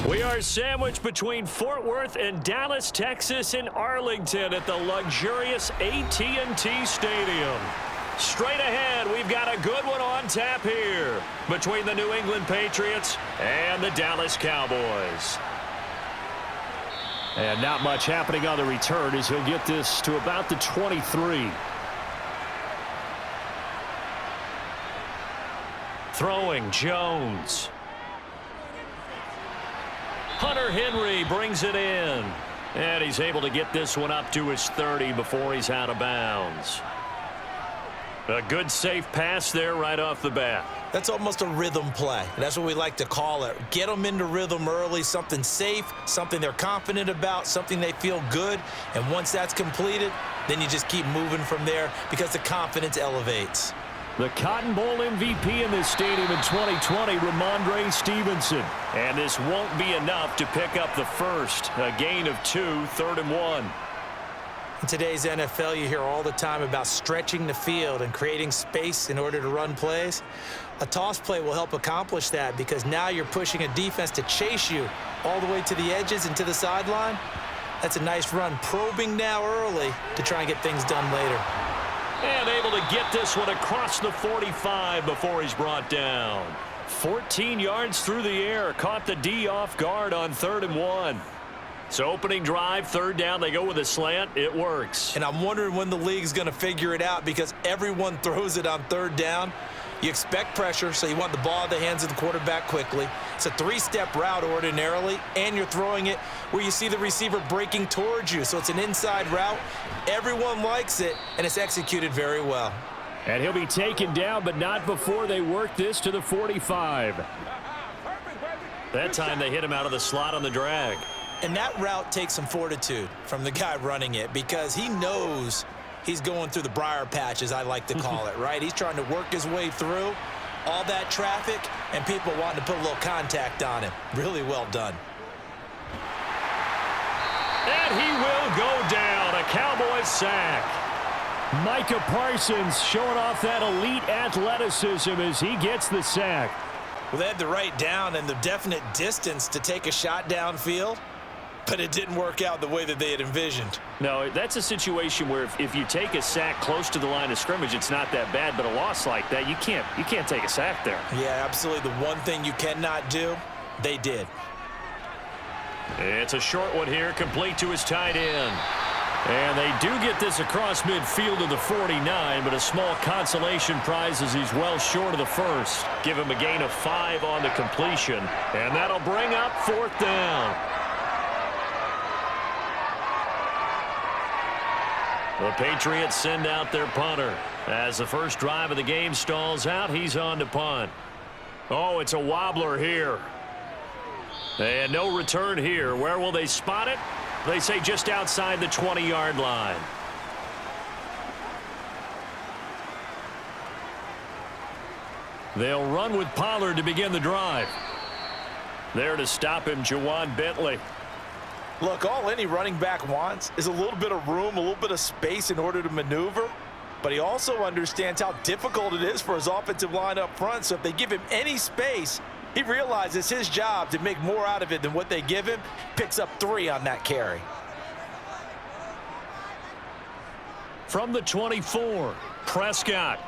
We are sandwiched between Fort Worth and Dallas, Texas in Arlington at the luxurious AT&T Stadium. Straight ahead, we've got a good one on tap here between the New England Patriots and the Dallas Cowboys. And not much happening on the return as he'll get this to about the 23. Throwing Jones. Hunter Henry brings it in. And he's able to get this one up to his 30 before he's out of bounds. A good safe pass there right off the bat. That's almost a rhythm play. That's what we like to call it. Get them into rhythm early, something safe, something they're confident about, something they feel good. And once that's completed, then you just keep moving from there because the confidence elevates. The Cotton Bowl MVP in this stadium in 2020, Ramondre Stevenson. And this won't be enough to pick up the first. A gain of 2, 3rd and 1. In today's NFL, you hear all the time about stretching the field and creating space in order to run plays. A toss play will help accomplish that because now you're pushing a defense to chase you all the way to the edges and to the sideline. That's a nice run, probing now early to try and get things done later. And able to get this one across the 45 before he's brought down. 14 yards through the air. Caught the D off guard on 3rd and 1. So opening drive, 3rd down, they go with a slant. It works. And I'm wondering when the league's going to figure it out because everyone throws it on 3rd down. You expect pressure, so you want the ball in the hands of the quarterback quickly. It's a 3-step route ordinarily, and you're throwing it where you see the receiver breaking towards you. So it's an inside route. Everyone likes it, and it's executed very well. And he'll be taken down, but not before they work this to the 45. That time they hit him out of the slot on the drag. And that route takes some fortitude from the guy running it because he knows he's going through the briar patch, as I like to call it, right? He's trying to work his way through all that traffic and people wanting to put a little contact on him. Really well done. And he will go down. A Cowboys sack. Micah Parsons showing off that elite athleticism as he gets the sack. Well, they had the right down and the definite distance to take a shot downfield, but it didn't work out the way that they had envisioned. No, that's a situation where if you take a sack close to the line of scrimmage, it's not that bad, but a loss like that, you can't take a sack there. Yeah, absolutely. The one thing you cannot do, they did. It's a short one here, complete to his tight end. And they do get this across midfield to the 49, but a small consolation prize as he's well short of the first. Give him a gain of 5 on the completion, and that'll bring up 4th down. The Patriots send out their punter. As the first drive of the game stalls out, he's on to punt. Oh, it's a wobbler here. And no return here. Where will they spot it? They say just outside the 20-yard line. They'll run with Pollard to begin the drive. There to stop him, Juwan Bentley. Look, all any running back wants is a little bit of room, a little bit of space in order to maneuver. But he also understands how difficult it is for his offensive line up front. So if they give him any space, he realizes his job to make more out of it than what they give him. Picks up 3 on that carry. From the 24, Prescott.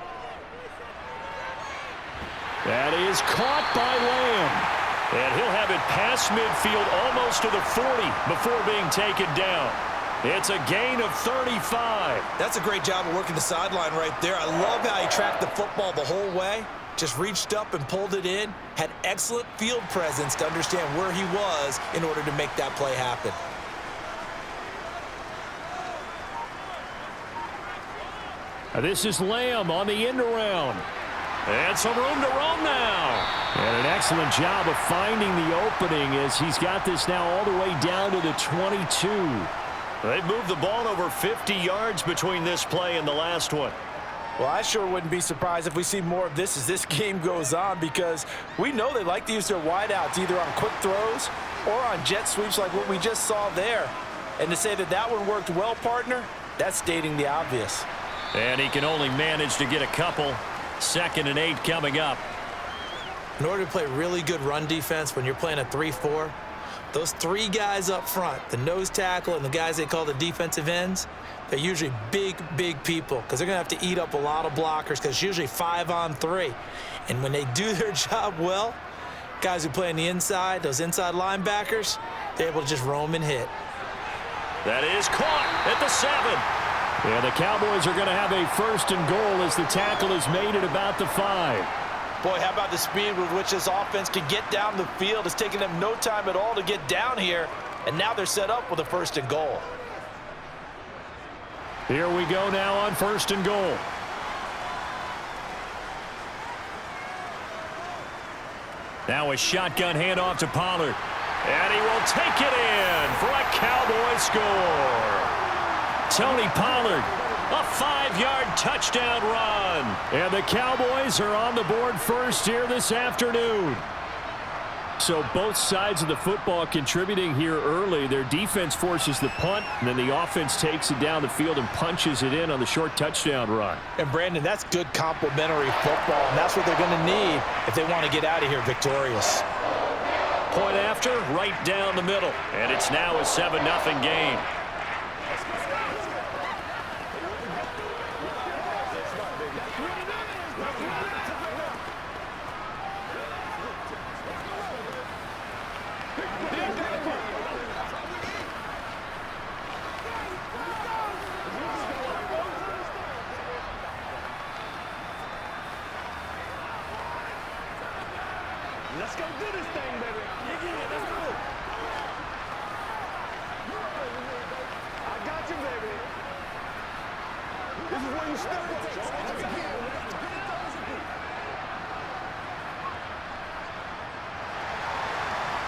That is caught by Lamb. And he'll have it past midfield almost to the 40 before being taken down. It's a gain of 35. That's a great job of working the sideline right there. I love how he tracked the football the whole way. Just reached up and pulled it in. Had excellent field presence to understand where he was in order to make that play happen. This is Lamb on the end around. And some room to roam now. And an excellent job of finding the opening as he's got this now all the way down to the 22. They've moved the ball over 50 yards between this play and the last one. Well, I sure wouldn't be surprised if we see more of this as this game goes on because we know they like to use their wideouts either on quick throws or on jet sweeps like what we just saw there. And to say that that one worked well, partner, that's stating the obvious. And he can only manage to get a couple. 2nd and 8 coming up. In order to play really good run defense when you're playing a 3-4, Those three guys up front, the nose tackle and the guys they call the defensive ends, they're usually big, big people because they're going to have to eat up a lot of blockers because it's usually 5-on-3. And when they do their job well, guys who play on the inside, those inside linebackers, they're able to just roam and hit. That is caught at the 7. And the Cowboys are going to have a 1st and goal as the tackle is made at about the 5. Boy, how about the speed with which this offense can get down the field? It's taking them no time at all to get down here, and now they're set up with a 1st and goal. Here we go now on 1st and goal. Now a shotgun handoff to Pollard. And he will take it in for a Cowboy score. Tony Pollard, a 5-yard touchdown run. And the Cowboys are on the board first here this afternoon. So both sides of the football contributing here early. Their defense forces the punt, and then the offense takes it down the field and punches it in on the short touchdown run. And, Brandon, that's good complementary football, and that's what they're going to need if they want to get out of here victorious. Point after, right down the middle. And it's now a 7-0 game. Let's go do this thing, baby. Yeah, let's go. I got you, baby. This is where you start.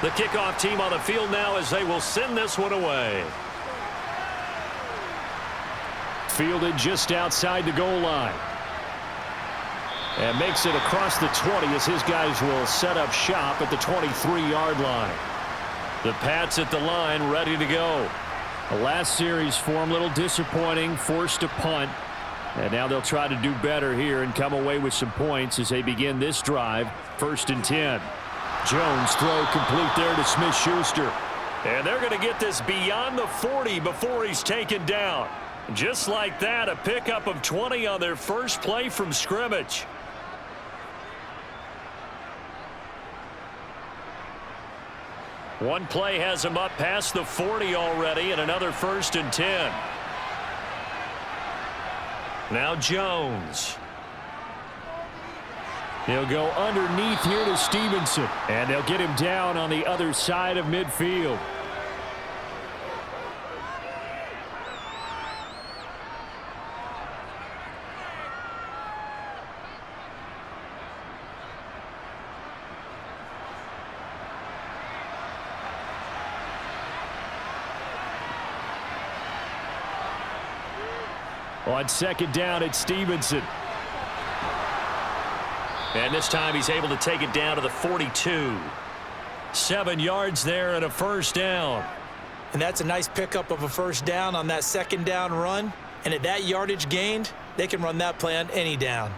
The kickoff team on the field now as they will send this one away. Fielded just outside the goal line. And makes it across the 20 as his guys will set up shop at the 23-yard line. The Pats at the line ready to go. The last series for them a little disappointing, forced to punt. And now they'll try to do better here and come away with some points as they begin this drive. 1st and 10. Jones throw complete there to Smith-Schuster. And they're going to get this beyond the 40 before he's taken down. Just like that, a pickup of 20 on their first play from scrimmage. One play has him up past the 40 already, and another 1st and 10. Now Jones. He'll go underneath here to Stevenson, and they'll get him down on the other side of midfield. On 2nd down, it's Stevenson. And this time he's able to take it down to the 42. 7 yards there and a 1st down. And that's a nice pickup of a 1st down on that 2nd down run. And at that yardage gained, they can run that play on any down.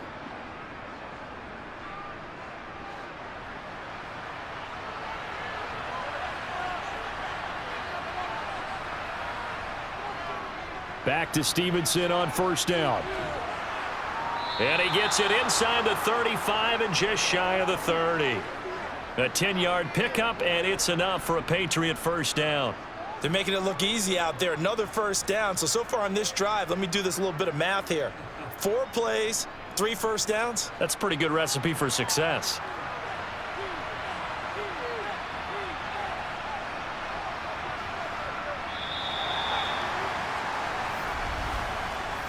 Back to Stevenson on 1st down. And he gets it inside the 35 and just shy of the 30. A 10-yard pickup, and it's enough for a Patriot 1st down. They're making it look easy out there. Another 1st down. So far on this drive, let me do this little bit of math here. 4 plays, 3 1st downs. That's a pretty good recipe for success.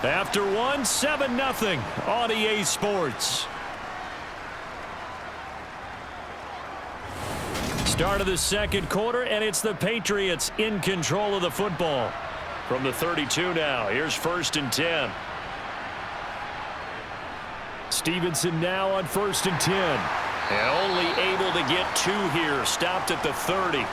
After one, 7-0 on EA Sports. Start of the 2nd quarter, and it's the Patriots in control of the football. From the 32 now, here's 1st and 10. Stevenson now on 1st and 10. And only able to get 2 here, stopped at the 30.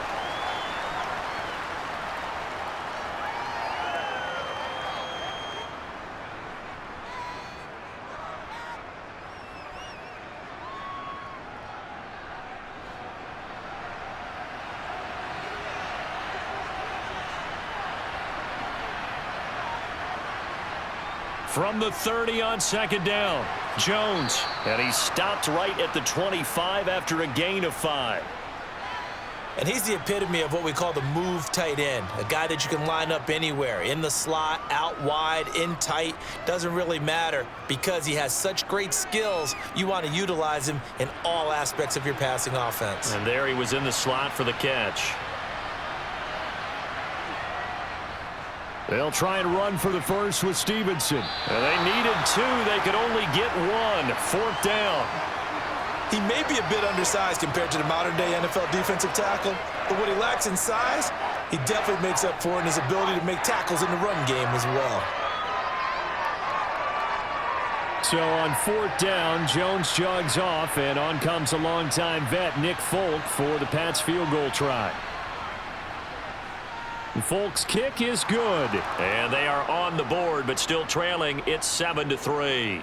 From the 30 on second down, Jones. And he stopped right at the 25 after a gain of 5. And he's the epitome of what we call the move tight end, a guy that you can line up anywhere, in the slot, out wide, in tight, doesn't really matter because he has such great skills. You want to utilize him in all aspects of your passing offense. And there he was in the slot for the catch. They'll try and run for the first with Stevenson. And they needed 2. They could only get 1. 4th down. He may be a bit undersized compared to the modern-day NFL defensive tackle, but what he lacks in size, he definitely makes up for in his ability to make tackles in the run game as well. So on 4th down, Jones jogs off, and on comes a longtime vet, Nick Folk, for the Pats field goal try. And Folk's kick is good. And they are on the board, but still trailing. It's 7-3.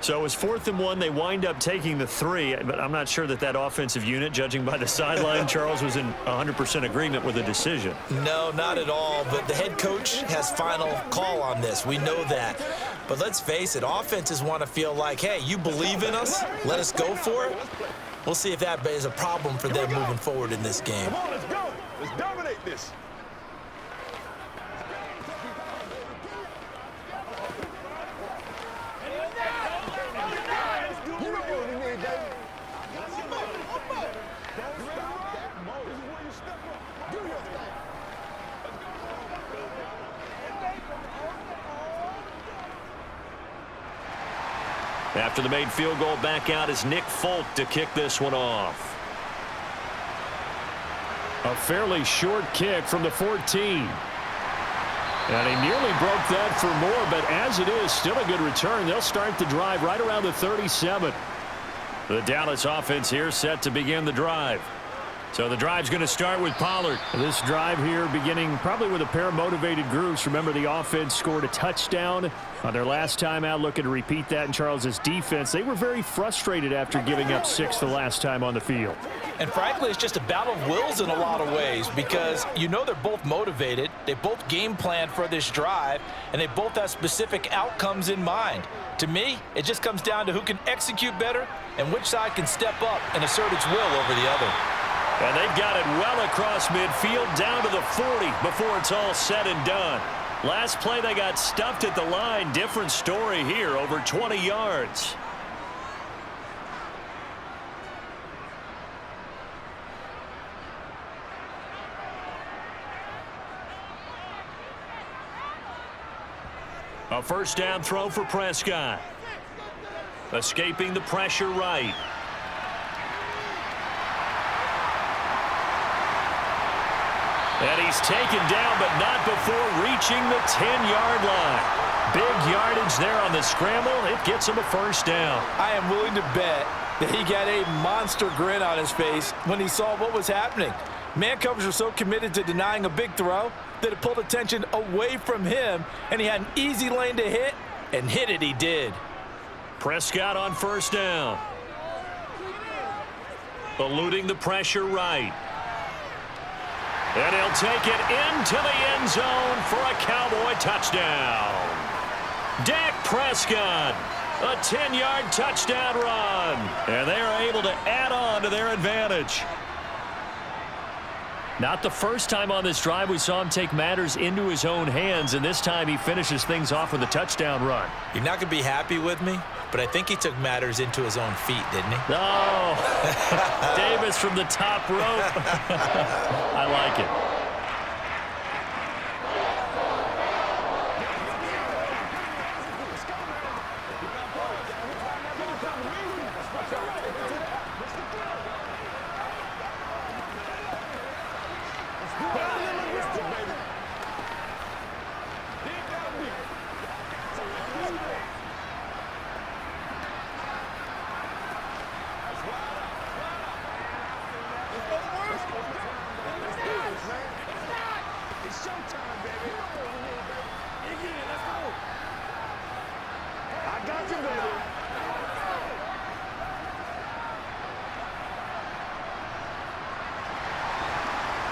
So it's 4th and 1. They wind up taking the 3, but I'm not sure that offensive unit, judging by the sideline, Charles, was in 100% agreement with the decision. No, not at all, but the head coach has final call on this. We know that. But let's face it, offenses want to feel like, hey, you believe in us? Let us go for it. We'll see if that is a problem for them moving forward in this game. Come on, let's go. Let's dominate this. After the made field goal, back out is Nick Folk to kick this one off. A fairly short kick from the 14. And he nearly broke that for more, but as it is, still a good return. They'll start the drive right around the 37. The Dallas offense here set to begin the drive. So the drive's going to start with Pollard. This drive here beginning probably with a pair of motivated groups. Remember, the offense scored a touchdown on their last time out, looking to repeat that in Charles's defense. They were very frustrated after giving up 6 the last time on the field. And frankly, it's just a battle of wills in a lot of ways because you know they're both motivated. They both game plan for this drive, and they both have specific outcomes in mind. To me, it just comes down to who can execute better and which side can step up and assert its will over the other. And they've got it well across midfield down to the 40 before it's all said and done. Last play, they got stuffed at the line. Different story here, over 20 yards. A first down throw for Prescott. Escaping the pressure right. And he's taken down, but not before reaching the 10-yard line. Big yardage there on the scramble. It gets him a first down. I am willing to bet that he got a monster grin on his face when he saw what was happening. Man coverage was so committed to denying a big throw that it pulled attention away from him, and he had an easy lane to hit, and hit it he did. Prescott on first down. Eluding the pressure right. And he'll take it into the end zone for a Cowboy touchdown. Dak Prescott, a 10-yard touchdown run. And they are able to add on to their advantage. Not the first time on this drive we saw him take matters into his own hands, and this time he finishes things off with a touchdown run. You're not going to be happy with me, but I think he took matters into his own feet, didn't he? Oh, Davis from the top rope. I like it.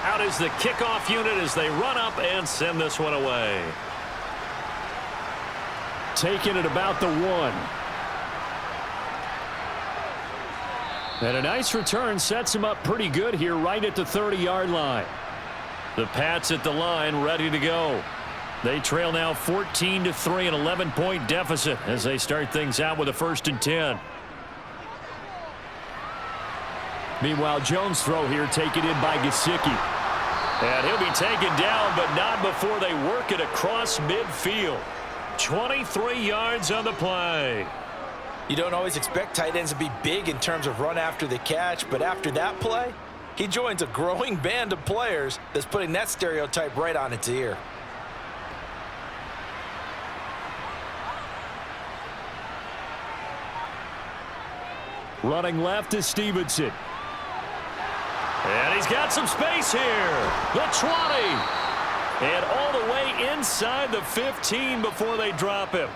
Out is the kickoff unit as they run up and send this one away. taken at about the 1. And a nice return sets him up pretty good here right at the 30-yard line. The Pats at the line ready to go. They trail now 14-3, an 11-point deficit as they start things out with a 1st and 10. Meanwhile, Jones' throw here taken in by Gesicki. And he'll be taken down, but not before they work it across midfield. 23 yards on the play. You don't always expect tight ends to be big in terms of run after the catch, but after that play, he joins a growing band of players that's putting that stereotype right on its ear. Running left is Stevenson. And he's got some space here. The 20. And all the way inside the 15 before they drop him.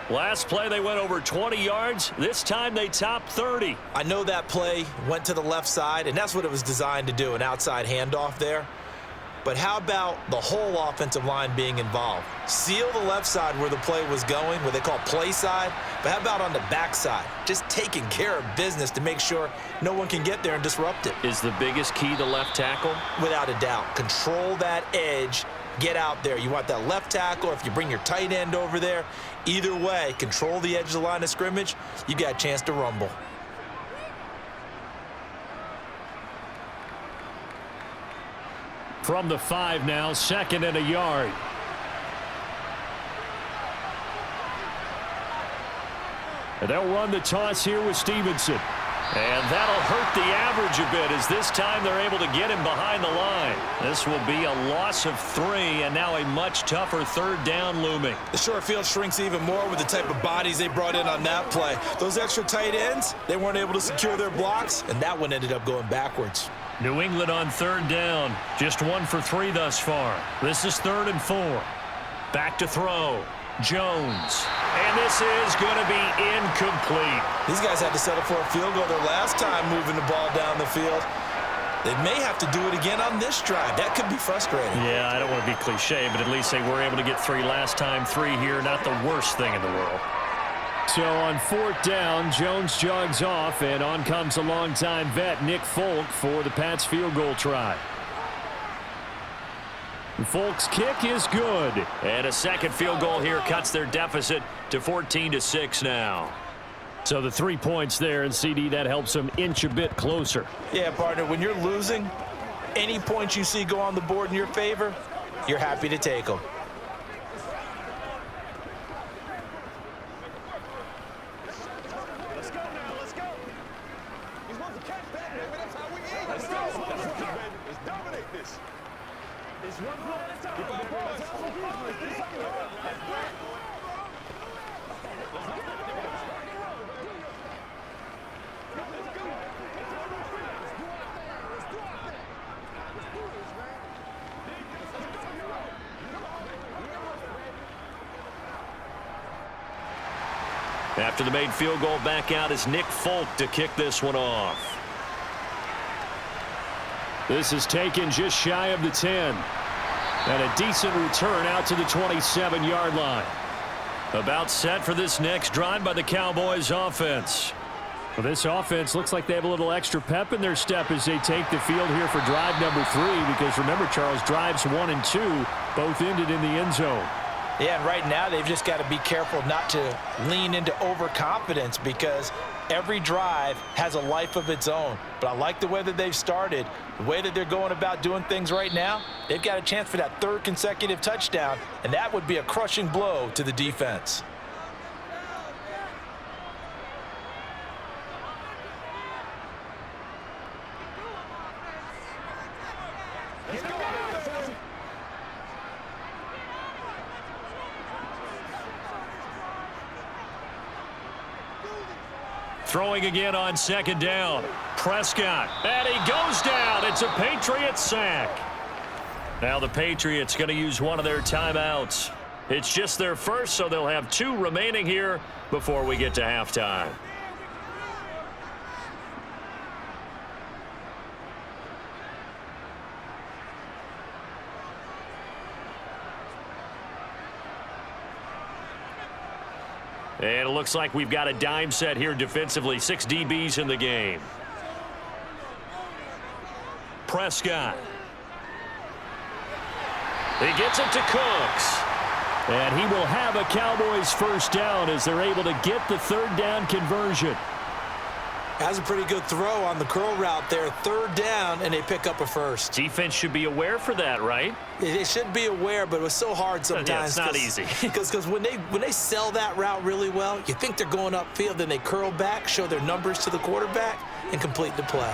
Last play they went over 20 yards. This time they topped 30. I know that play went to the left side, and that's what it was designed to do, an outside handoff there. But how about the whole offensive line being involved? Seal the left side where the play was going, what they call play side. But how about on the back side? Just taking care of business to make sure no one can get there and disrupt it. Is the biggest key the left tackle? Without a doubt. Control that edge. Get out there. You want that left tackle. If you bring your tight end over there, either way, control the edge of the line of scrimmage. You got a chance to rumble. From the 5 now, 2nd and a yard. And they'll run the toss here with Stevenson. And that'll hurt the average a bit as this time they're able to get him behind the line. This will be a loss of 3 and now a much tougher 3rd down looming. The short field shrinks even more with the type of bodies they brought in on that play. Those extra tight ends, they weren't able to secure their blocks, and that one ended up going backwards. New England on 3rd down. Just 1 for 3 thus far. This is 3rd and 4. Back to throw. Jones. And this is going to be incomplete. These guys had to settle for a field goal their last time moving the ball down the field. They may have to do it again on this drive. That could be frustrating. Yeah, I don't want to be cliche, but at least they were able to get 3 last time. 3 here, not the worst thing in the world. So on 4th down, Jones jogs off, and on comes a longtime vet, Nick Folk, for the Pats field goal try. Folk's kick is good. And a second field goal here cuts their deficit to 14-6 now. So the 3 points there, and CD, that helps them inch a bit closer. Yeah, partner, when you're losing, any points you see go on the board in your favor, you're happy to take them. Let's go now, let's go. He's supposed to catch that, baby. That's how we eat. Let's go. Let's dominate this. It's one play at a time. Keep the ball. After the made field goal, back out is Nick Folk to kick this one off. This is taken just shy of the 10. And a decent return out to the 27-yard line. About set for this next drive by the Cowboys offense. Well, this offense looks like they have a little extra pep in their step as they take the field here for drive number 3. Because remember, Charles, drives 1 and 2 both ended in the end zone. Yeah, and right now they've just got to be careful not to lean into overconfidence because every drive has a life of its own. But I like the way that they've started, the way that they're going about doing things right now. They've got a chance for that 3rd consecutive touchdown, and that would be a crushing blow to the defense. Throwing again on 2nd down. Prescott. And he goes down. It's a Patriots sack. Now the Patriots going to use one of their timeouts. It's just their first, so they'll have 2 remaining here before we get to halftime. And it looks like we've got a dime set here defensively. 6 DBs in the game. Prescott. He gets it to Cooks. And he will have a Cowboys first down as they're able to get the third down conversion. That's a pretty good throw on the curl route there. Third down, and they pick up a first. Defense should be aware for that, right? They should be aware, but it was so hard sometimes. Yeah, it's not easy. Because when they sell that route really well, you think they're going upfield, then they curl back, show their numbers to the quarterback, and complete the play.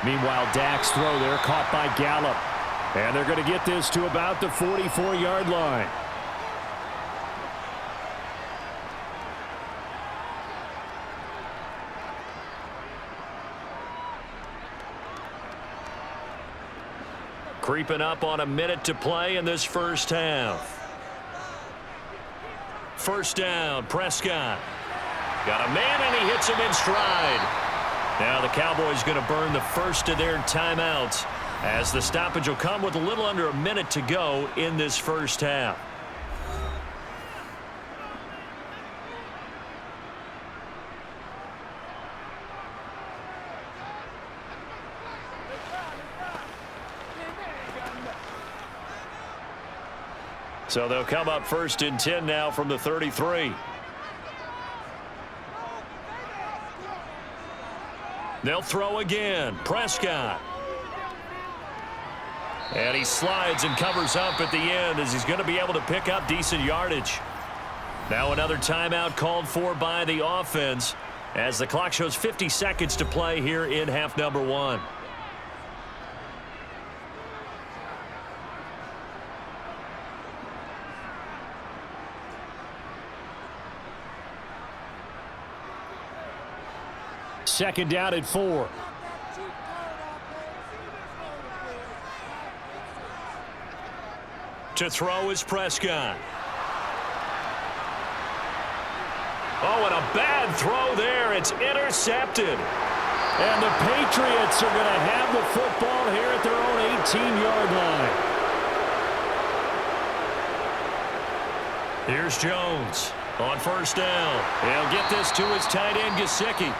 Meanwhile, Dak's throw there caught by Gallup. And they're going to get this to about the 44-yard line. Creeping up on a minute to play in this first half. First down, Prescott. Got a man, and he hits him in stride. Now the Cowboys going to burn the first of their timeouts as the stoppage will come with a little under a minute to go in this first half. So they'll come up 1st and 10 now from the 33. They'll throw again. Prescott. And he slides and covers up at the end as he's going to be able to pick up decent yardage. Now another timeout called for by the offense as the clock shows 50 seconds to play here in half number 1. Second down at 4. To throw is Prescott. Oh, and a bad throw there. It's intercepted. And the Patriots are going to have the football here at their own 18-yard line. Here's Jones on first down. He'll get this to his tight end, Gesicki.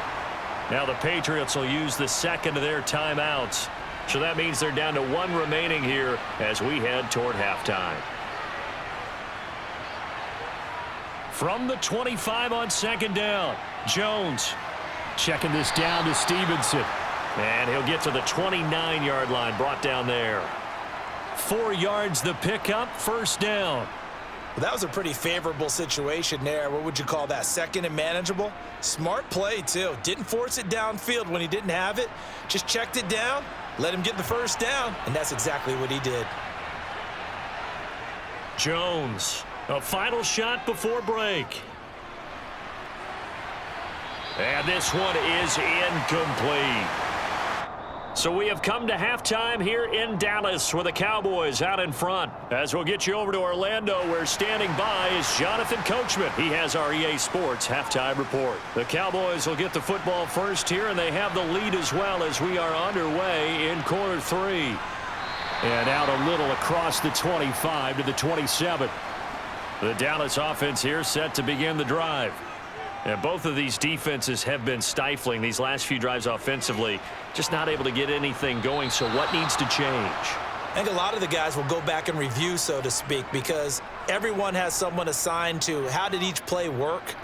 Now the Patriots will use the second of their timeouts. So that means they're down to 1 remaining here as we head toward halftime. From the 25 on second down, Jones checking this down to Stevenson. And he'll get to the 29-yard line, brought down there. 4 yards the pickup, first down. Well, that was a pretty favorable situation there. What would you call that? Second and manageable? Smart play, too. Didn't force it downfield when he didn't have it. Just checked it down, let him get the first down, and that's exactly what he did. Jones, a final shot before break. And this one is incomplete. So we have come to halftime here in Dallas with the Cowboys out in front. As we'll get you over to Orlando, where standing by is Jonathan Coachman. He has our EA Sports halftime report. The Cowboys will get the football first here, and they have the lead as well as we are underway in quarter 3. And out a little across the 25 to the 27. The Dallas offense here set to begin the drive. And both of these defenses have been stifling these last few drives offensively. Just not able to get anything going, so what needs to change? I think a lot of the guys will go back and review, so to speak, because everyone has someone assigned to how did each play work.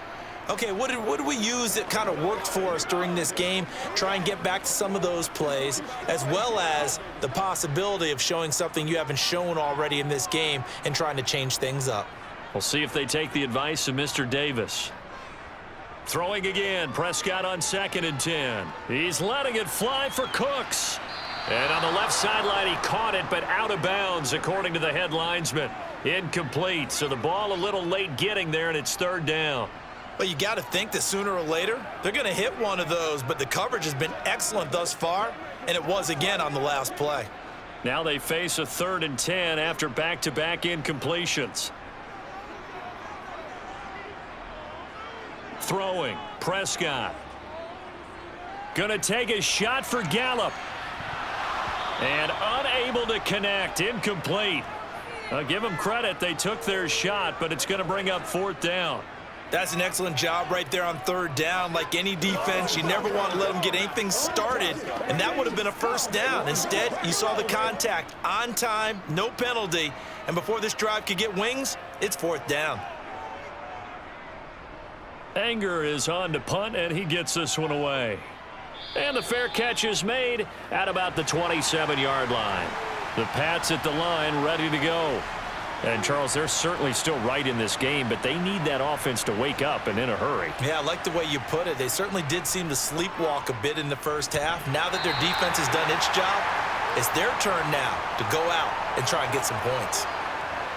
Okay, what did we use that kind of worked for us during this game? Try and get back to some of those plays, as well as the possibility of showing something you haven't shown already in this game and trying to change things up. We'll see if they take the advice of Mr. Davis. Throwing again, Prescott on 2nd and 10. He's letting it fly for Cooks. And on the left sideline, he caught it, but out of bounds, according to the head linesman. Incomplete, so the ball a little late getting there, and it's 3rd down. Well, you got to think that sooner or later, they're going to hit one of those, but the coverage has been excellent thus far, and it was again on the last play. Now they face a 3rd and 10 after back-to-back incompletions. Throwing, Prescott. Gonna take a shot for Gallup. And unable to connect, incomplete. I'll give them credit, they took their shot, but it's gonna bring up 4th down. That's an excellent job right there on third down. Like any defense, you never want to let them get anything started, and that would have been a first down. Instead, you saw the contact on time, no penalty, and before this drive could get wings, it's fourth down. Anger is on to punt, and he gets this one away. And the fair catch is made at about the 27-yard line. The Pats at the line ready to go. And, Charles, they're certainly still right in this game, but they need that offense to wake up and in a hurry. Yeah, I like the way you put it. They certainly did seem to sleepwalk a bit in the first half. Now that their defense has done its job, it's their turn now to go out and try and get some points.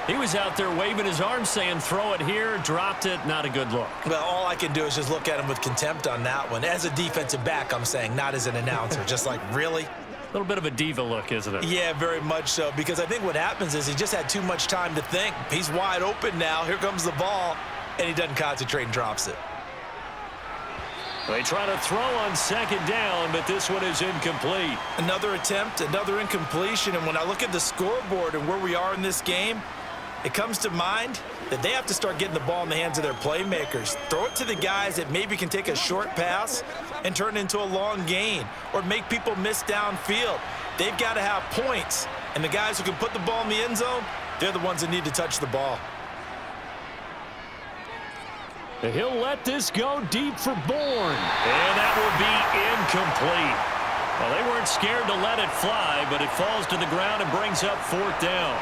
He was out there waving his arms saying, throw it here, dropped it, not a good look. Well, all I can do is just look at him with contempt on that one. As a defensive back, I'm saying, not as an announcer. Just like, really? A little bit of a diva look, isn't it? Yeah, very much so, because I think what happens is he just had too much time to think. He's wide open now. Here comes the ball, and he doesn't concentrate and drops it. They try to throw on second down, but this one is incomplete. Another attempt, another incompletion, and when I look at the scoreboard and where we are in this game, it comes to mind that they have to start getting the ball in the hands of their playmakers. Throw it to the guys that maybe can take a short pass and turn it into a long gain or make people miss downfield. They've got to have points, and the guys who can put the ball in the end zone, they're the ones that need to touch the ball. He'll let this go deep for Bourne, and that will be incomplete. Well, they weren't scared to let it fly, but it falls to the ground and brings up fourth down.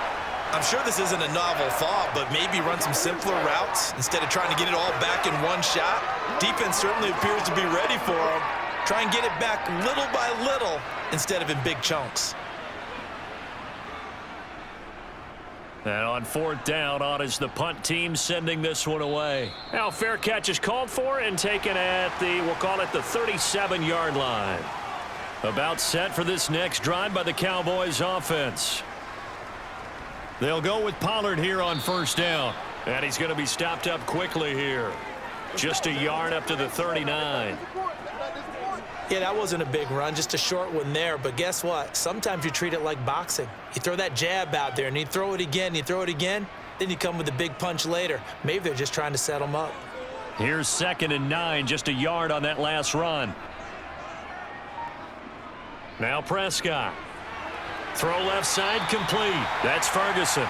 I'm sure this isn't a novel thought, but maybe run some simpler routes instead of trying to get it all back in one shot. Defense certainly appears to be ready for them. Try and get it back little by little instead of in big chunks. And on fourth down, on is the punt team sending this one away. Now fair catch is called for and taken at the, we'll call it the 37-yard line. About set for this next drive by the Cowboys offense. They'll go with Pollard here on first down. And he's going to be stopped up quickly here. Just a yard up to the 39. Yeah, that wasn't a big run, just a short one there. But guess what? Sometimes you treat it like boxing. You throw that jab out there, and you throw it again, then you come with a big punch later. Maybe they're just trying to set them up. Here's 2nd and 9, just a yard on that last run. Now Prescott. Throw left side complete. That's Ferguson.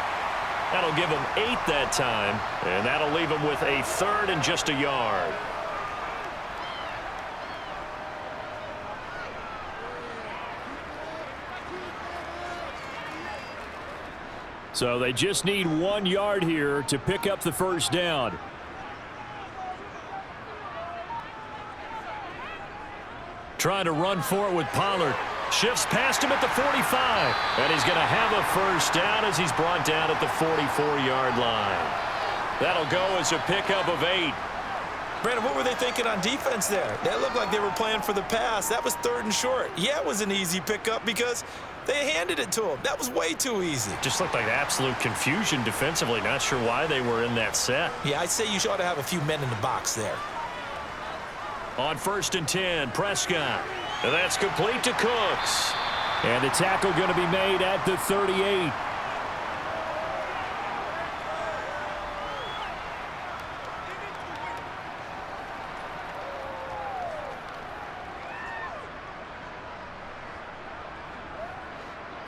That'll give him 8 that time, and that'll leave him with a 3rd and just a yard. So they just need 1 yard here to pick up the first down. Trying to run for it with Pollard. Shifts past him at the 45. And he's going to have a first down as he's brought down at the 44-yard line. That'll go as a pickup of 8. Brandon, what were they thinking on defense there? That looked like they were playing for the pass. That was 3rd and short. Yeah, it was an easy pickup because they handed it to him. That was way too easy. Just looked like absolute confusion defensively. Not sure why they were in that set. Yeah, I'd say you ought to have a few men in the box there. On 1st and 10, Prescott. And that's complete to Cooks. And the tackle going to be made at the 38.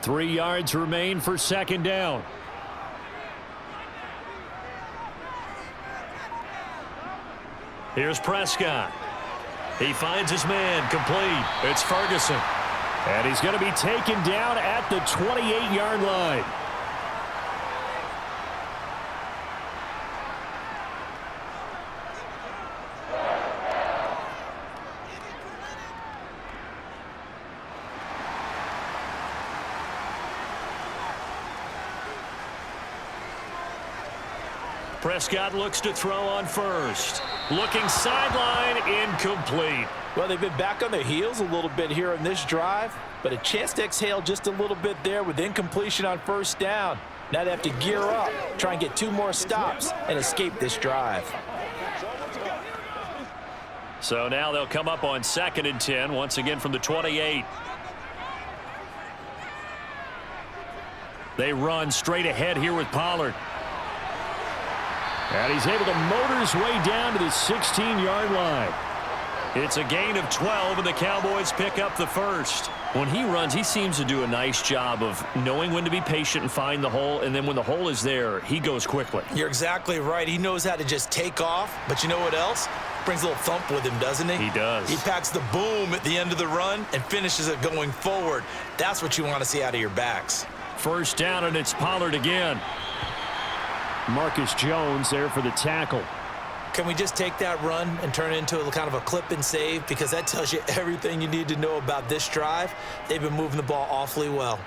Three yards remain for 2nd down. Here's Prescott. He finds his man complete. It's Ferguson. And he's going to be taken down at the 28-yard line. Prescott looks to throw on first. Looking sideline, incomplete. Well, they've been back on their heels a little bit here in this drive, but a chance to exhale just a little bit there with incompletion on first down. Now they have to gear up, try and get 2 more stops, and escape this drive. So now they'll come up on 2nd and 10, once again from the 28. They run straight ahead here with Pollard. And he's able to motor his way down to the 16-yard line. It's a gain of 12, and the Cowboys pick up the first. When he runs, he seems to do a nice job of knowing when to be patient and find the hole, and then when the hole is there, he goes quickly. You're exactly right. He knows how to just take off, but you know what else? Brings a little thump with him, doesn't he? He does. He packs the boom at the end of the run and finishes it going forward. That's what you want to see out of your backs. First down, and it's Pollard again. Marcus Jones there for the tackle. Can we just take that run and turn it into a kind of a clip and save? Because that tells you everything you need to know about this drive. They've been moving the ball awfully well.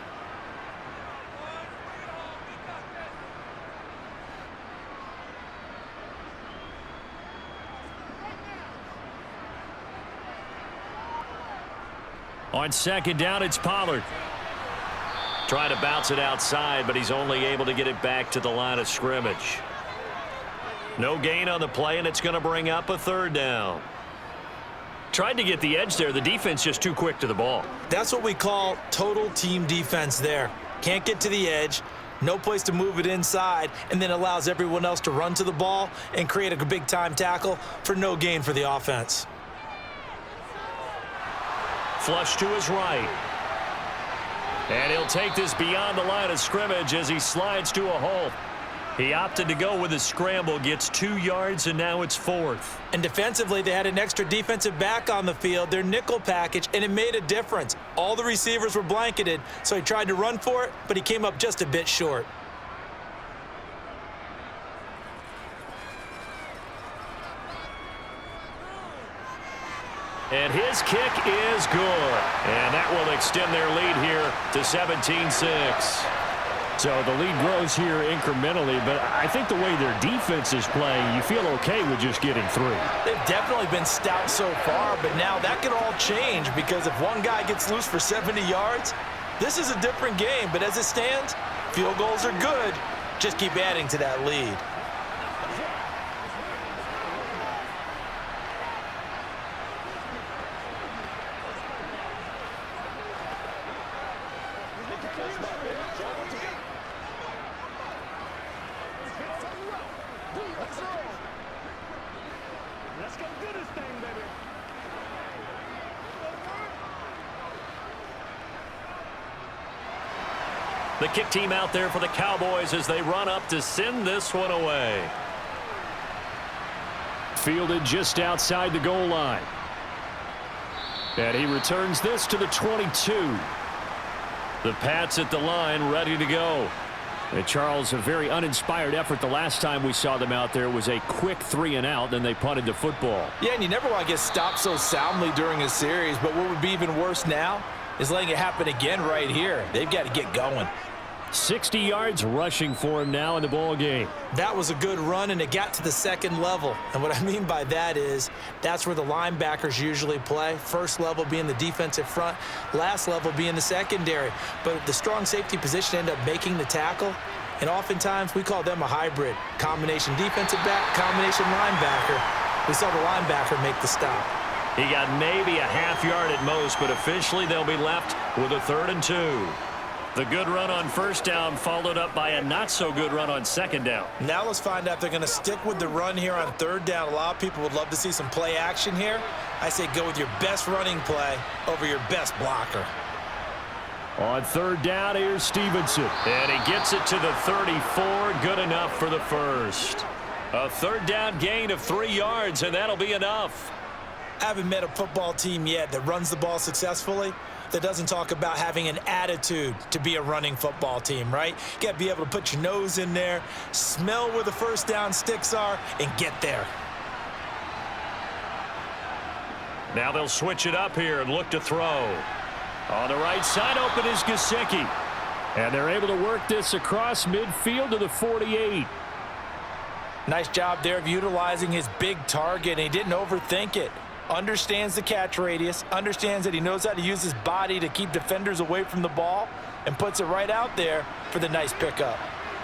On second down, it's Pollard. Trying to bounce it outside, but he's only able to get it back to the line of scrimmage. No gain on the play, and it's going to bring up a third down. Tried to get the edge there. The defense just too quick to the ball. That's what we call total team defense there. Can't get to the edge, no place to move it inside, and then allows everyone else to run to the ball and create a big-time tackle for no gain for the offense. Flush to his right. And he'll take this beyond the line of scrimmage as he slides to a hole. He opted to go with a scramble, gets 2 yards, and now it's fourth. And defensively, they had an extra defensive back on the field, their nickel package, and it made a difference. All the receivers were blanketed, so he tried to run for it, but he came up just a bit short. And his kick is good. And that will extend their lead here to 17-6. So the lead grows here incrementally, but I think the way their defense is playing, you feel okay with just getting 3. They've definitely been stout so far, but now that could all change because if one guy gets loose for 70 yards, this is a different game. But as it stands, field goals are good. Just keep adding to that lead. The kick team out there for the Cowboys as they run up to send this one away. Fielded just outside the goal line. And he returns this to the 22. The Pats at the line ready to go. And Charles, a very uninspired effort. The last time we saw them out there was a quick 3 and out, then they punted the football. Yeah, and you never want to get stopped so soundly during a series, but what would be even worse now is letting it happen again right here. They've got to get going. 60 yards rushing for him now in the ball game. That was a good run, and it got to the second level. And what I mean by that is that's where the linebackers usually play. First level being the defensive front, last level being the secondary. But the strong safety position ended up making the tackle, and oftentimes we call them a hybrid. Combination defensive back, combination linebacker. We saw the linebacker make the stop. He got maybe a half yard at most, but officially they'll be left with a 3rd and 2. The good run on first down followed up by a not-so-good run on second down. Now let's find out if they're going to stick with the run here on 3rd down. A lot of people would love to see some play action here. I say go with your best running play over your best blocker. On 3rd down, here's Stevenson. And he gets it to the 34. Good enough for the first. A 3rd down gain of 3 yards, and that'll be enough. I haven't met a football team yet that runs the ball successfully that doesn't talk about having an attitude to be a running football team, right? You got to be able to put your nose in there, smell where the first down sticks are, and get there. Now they'll switch it up here and look to throw. On the right side, open is Gesicki. And they're able to work this across midfield to the 48. Nice job there of utilizing his big target, and he didn't overthink it. Understands the catch radius, understands that he knows how to use his body to keep defenders away from the ball, and puts it right out there for the nice pickup.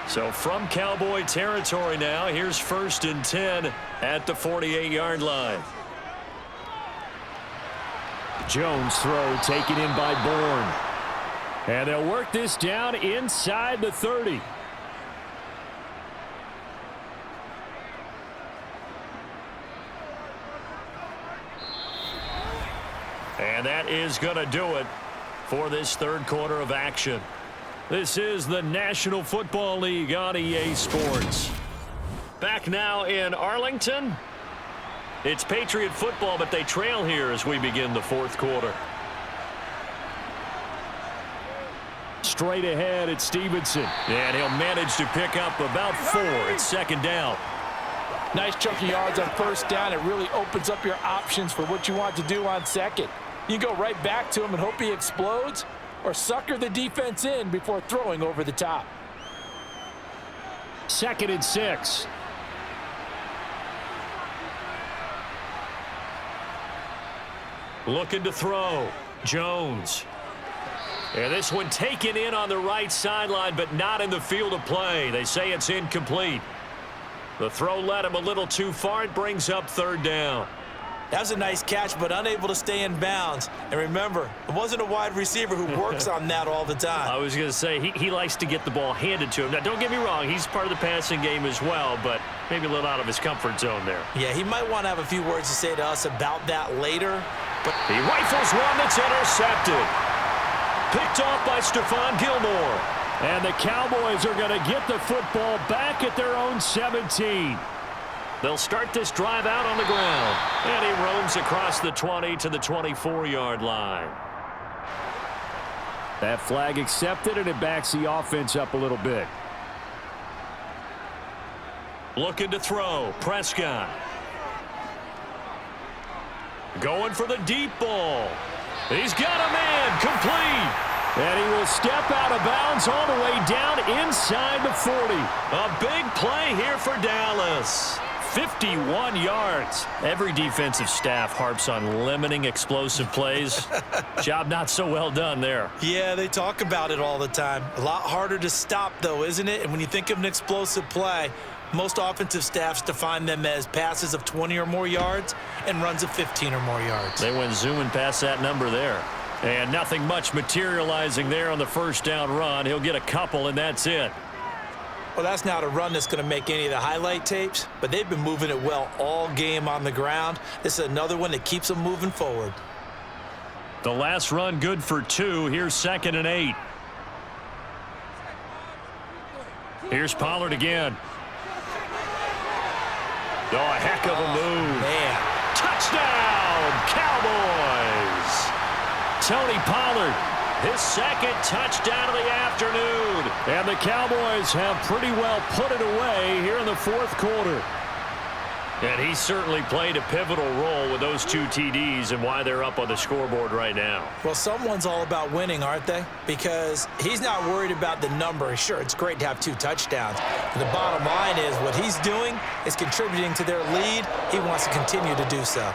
So from Cowboy territory now, here's 1st and 10 at the 48-yard line. Jones throw taken in by Bourne. And they'll work this down inside the 30. And that is going to do it for this third quarter of action. This is the National Football League on EA Sports. Back now in Arlington. It's Patriot football, but they trail here as we begin the fourth quarter. Straight ahead, it's Stevenson. And he'll manage to pick up about 4. It's second down. Nice chunk of yards on first down. It really opens up your options for what you want to do on second. You can go right back to him and hope he explodes, or sucker the defense in before throwing over the top. 2nd and 6. Looking to throw. Jones. And this one taken in on the right sideline, but not in the field of play. They say it's incomplete. The throw led him a little too far. It brings up third down. That was a nice catch, but unable to stay in bounds. And remember, it wasn't a wide receiver who works on that all the time. I was going to say, he likes to get the ball handed to him. Now, don't get me wrong. He's part of the passing game as well, but maybe a little out of his comfort zone there. Yeah, he might want to have a few words to say to us about that later. But he rifles one that's intercepted. Picked off by Stephon Gilmore. And the Cowboys are going to get the football back at their own 17. They'll start this drive out on the ground. And he roams across the 20 to the 24-yard line. That flag accepted, and it backs the offense up a little bit. Looking to throw. Prescott. Going for the deep ball. He's got a man. Complete. And he will step out of bounds all the way down inside the 40. A big play here for Dallas. 51 yards. Every defensive staff harps on limiting explosive plays. Job not so well done there. yeah, they talk about it all the time. A lot harder to stop, though, isn't it? And when you think of an explosive play, most offensive staffs define them as passes of 20 or more yards and runs of 15 or more yards. They went zooming past that number there. And nothing much materializing there on the first down run. He'll get a couple, and that's it. Well, that's not a run that's going to make any of the highlight tapes, but they've been moving it well all game on the ground. This is another one that keeps them moving forward. The last run good for 2. Here's 2nd and 8. Here's Pollard again. Oh, a heck of a move. Man. Touchdown, Cowboys. Tony Pollard, his 2nd touchdown of the afternoon. And the Cowboys have pretty well put it away here in the fourth quarter. And he certainly played a pivotal role with those 2 TDs and why they're up on the scoreboard right now. Well, someone's all about winning, aren't they? Because he's not worried about the number. Sure, it's great to have 2 touchdowns. But the bottom line is what he's doing is contributing to their lead. He wants to continue to do so.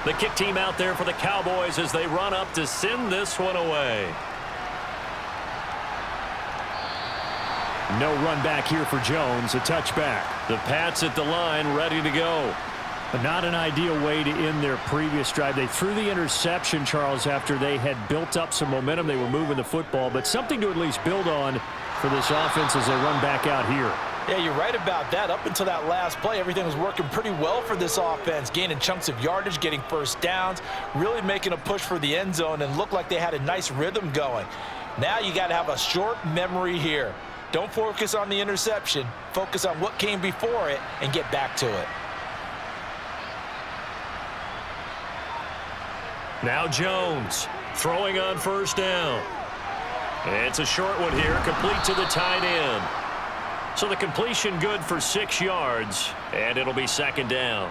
The kick team out there for the Cowboys as they run up to send this one away. No run back here for Jones. A touchback. The Pats at the line ready to go. But not an ideal way to end their previous drive. They threw the interception, Charles, after they had built up some momentum. They were moving the football, but something to at least build on for this offense as they run back out here. Yeah, you're right about that. Up until that last play, everything was working pretty well for this offense, gaining chunks of yardage, getting first downs, really making a push for the end zone, and looked like they had a nice rhythm going. Now you got to have a short memory here. Don't focus on the interception. Focus on what came before it and get back to it. Now Jones throwing on first down. It's a short one here, complete to the tight end. So the completion good for 6 yards, and it'll be second down.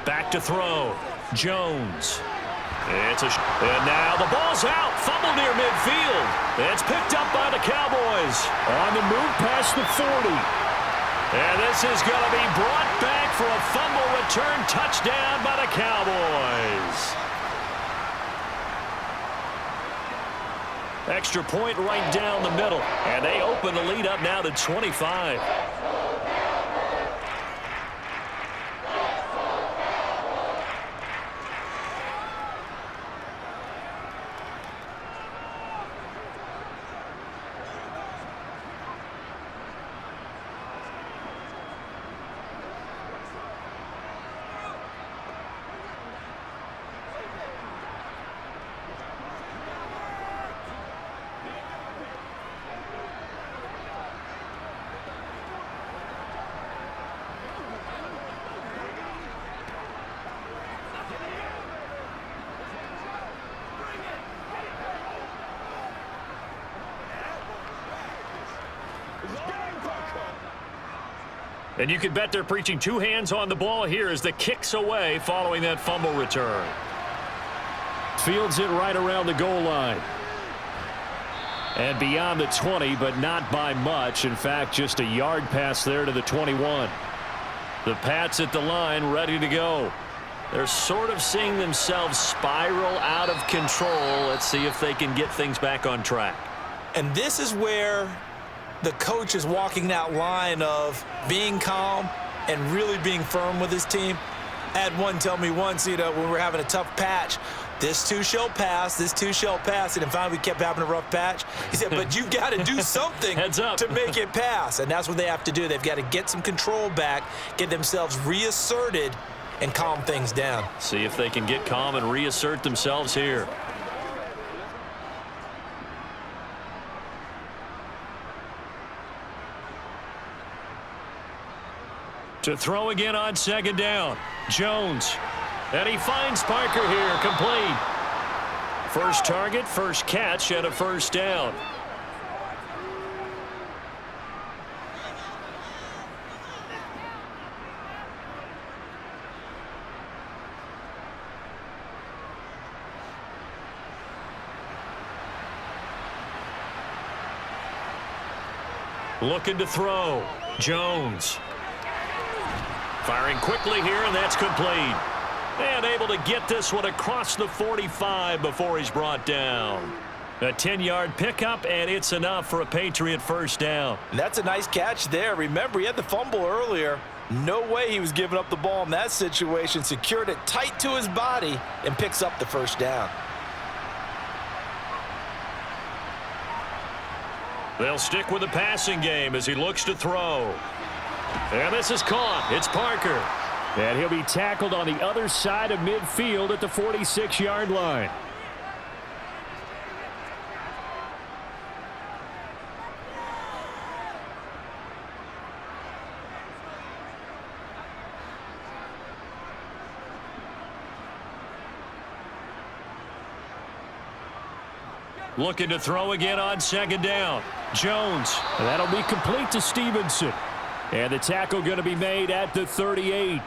Back to throw. Jones. And now the ball's out. Fumble near midfield. It's picked up by the Cowboys. On the move past the 40. And this is going to be brought back for a fumble return touchdown by the Cowboys. Extra point right down the middle. And they open the lead up now to 25. And you can bet they're preaching two hands on the ball here as the kick's away following that fumble return. Fields it right around the goal line. And beyond the 20, but not by much. In fact, just a yard pass there to the 21. The Pats at the line ready to go. They're sort of seeing themselves spiral out of control. Let's see if they can get things back on track. And this is where the coach is walking that line of being calm and really being firm with his team. I had one tell me once, when we were having a tough patch, this too shall pass, this too shall pass. And then finally we kept having a rough patch. He said, but you've got to do something Heads up. to make it pass. And that's what they have to do. They've got to get some control back, get themselves reasserted, and calm things down. See if they can get calm and reassert themselves here. To throw again on second down. Jones. And he finds Parker here, complete. First target, first catch, and a first down. Looking to throw. Jones. Firing quickly here, and that's complete. And able to get this one across the 45 before he's brought down. A 10-yard pickup, and it's enough for a Patriot first down. And that's a nice catch there. Remember, he had the fumble earlier. No way he was giving up the ball in that situation. Secured it tight to his body and picks up the first down. They'll stick with the passing game as he looks to throw. And this is caught. It's Parker. And he'll be tackled on the other side of midfield at the 46-yard line. Looking to throw again on second down. Jones. And that'll be complete to Stevenson. And the tackle going to be made at the 38.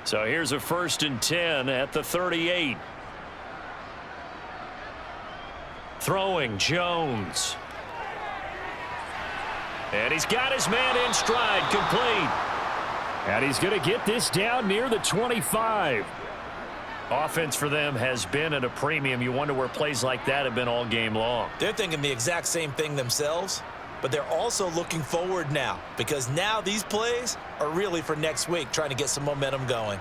So here's a 1st and 10 at the 38. Throwing Jones. And he's got his man in stride, complete. And he's going to get this down near the 25. Offense for them has been at a premium. You wonder where plays like that have been all game long. They're thinking the exact same thing themselves, but they're also looking forward now because now these plays are really for next week, trying to get some momentum going.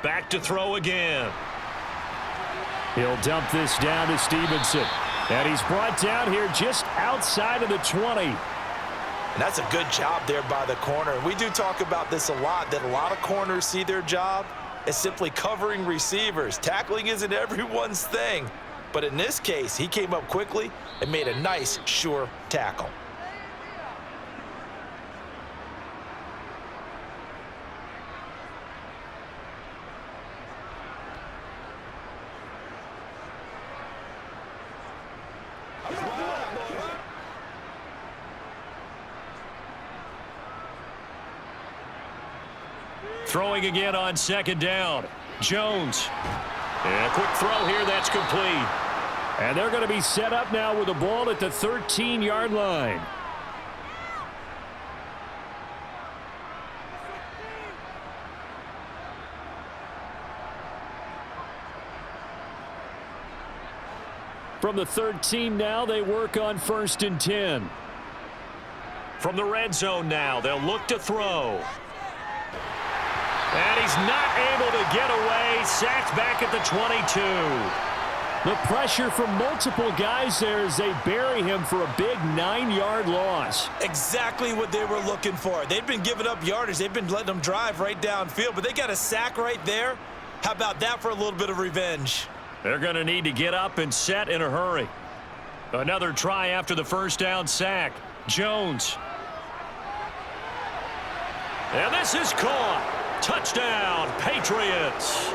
Back to throw again. He'll dump this down to Stevenson. And he's brought down here just outside of the 20. And that's a good job there by the corner. And we do talk about this a lot, that a lot of corners see their job as simply covering receivers. Tackling isn't everyone's thing. But in this case, he came up quickly and made a nice, sure tackle. Throwing again on second down. Jones. And a quick throw here. That's complete. And they're going to be set up now with the ball at the 13-yard line. From the 13 now, they work on 1st and 10. From the red zone now, they'll look to throw. And he's not able to get away. Sacked back at the 22. The pressure from multiple guys there as they bury him for a big 9-yard loss. Exactly what they were looking for. They've been giving up yardage. They've been letting them drive right downfield, but they got a sack right there. How about that for a little bit of revenge? They're going to need to get up and set in a hurry. Another try after the first down sack. Jones. And this is caught. Touchdown, Patriots.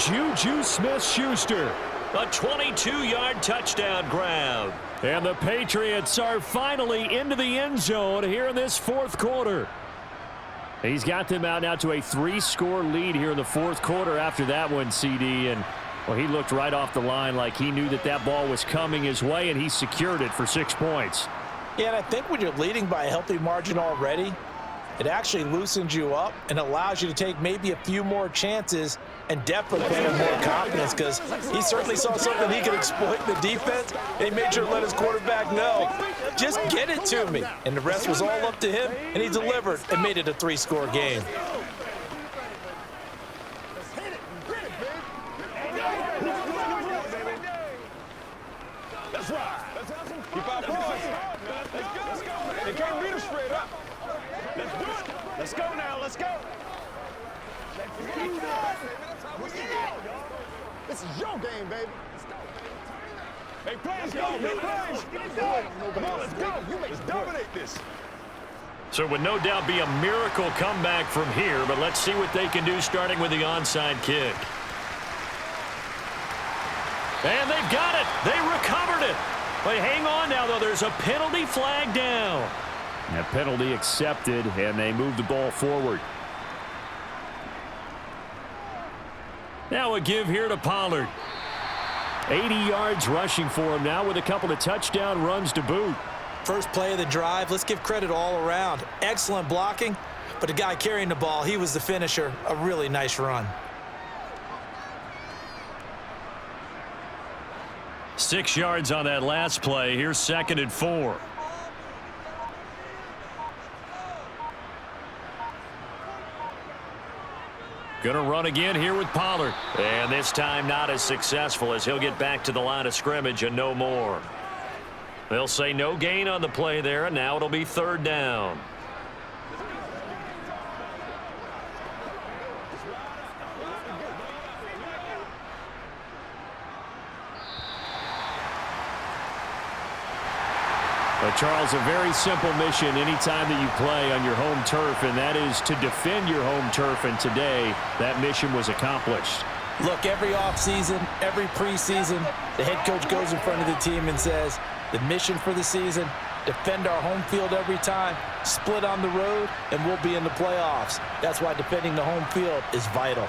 Juju Smith-Schuster. A 22-yard touchdown grab. And the Patriots are finally into the end zone here in this fourth quarter. He's got them out now to a 3-score lead here in the fourth quarter after that one, CD. And, well, he looked right off the line like he knew that that ball was coming his way, and he secured it for 6 points. Yeah, and I think when you're leading by a healthy margin already, it actually loosens you up and allows you to take maybe a few more chances and definitely play with more confidence, because he certainly saw something he could exploit in the defense, and he made sure to let his quarterback know, just get it to me. And the rest was all up to him, and he delivered and made it a 3-score game. That's right. Keep our boys. Let's go. They can't beat us straight up. Let's do it. Let's go now. Let's go. This is your game, baby. Let's go. Hey, players, go. Hey, players. Come on, let's go. Let's dominate this. So it would no doubt be a miracle comeback from here, but let's see what they can do starting with the onside kick. And they've got it. They recovered it. But hang on now, though. There's a penalty flag down. That penalty accepted, and they move the ball forward. Now a give here to Pollard. 80 yards rushing for him now with a couple of touchdown runs to boot. First play of the drive, let's give credit all around. Excellent blocking, but the guy carrying the ball, he was the finisher. A really nice run. 6 yards on that last play. Here's 2nd and 4. Going to run again here with Pollard. And this time not as successful as he'll get back to the line of scrimmage and no more. They'll say no gain on the play there, and now it'll be 3rd down. But Charles, a very simple mission anytime that you play on your home turf, and that is to defend your home turf, and today that mission was accomplished. Look, every offseason, every preseason, the head coach goes in front of the team and says, the mission for the season, defend our home field every time, split on the road, and we'll be in the playoffs. That's why defending the home field is vital.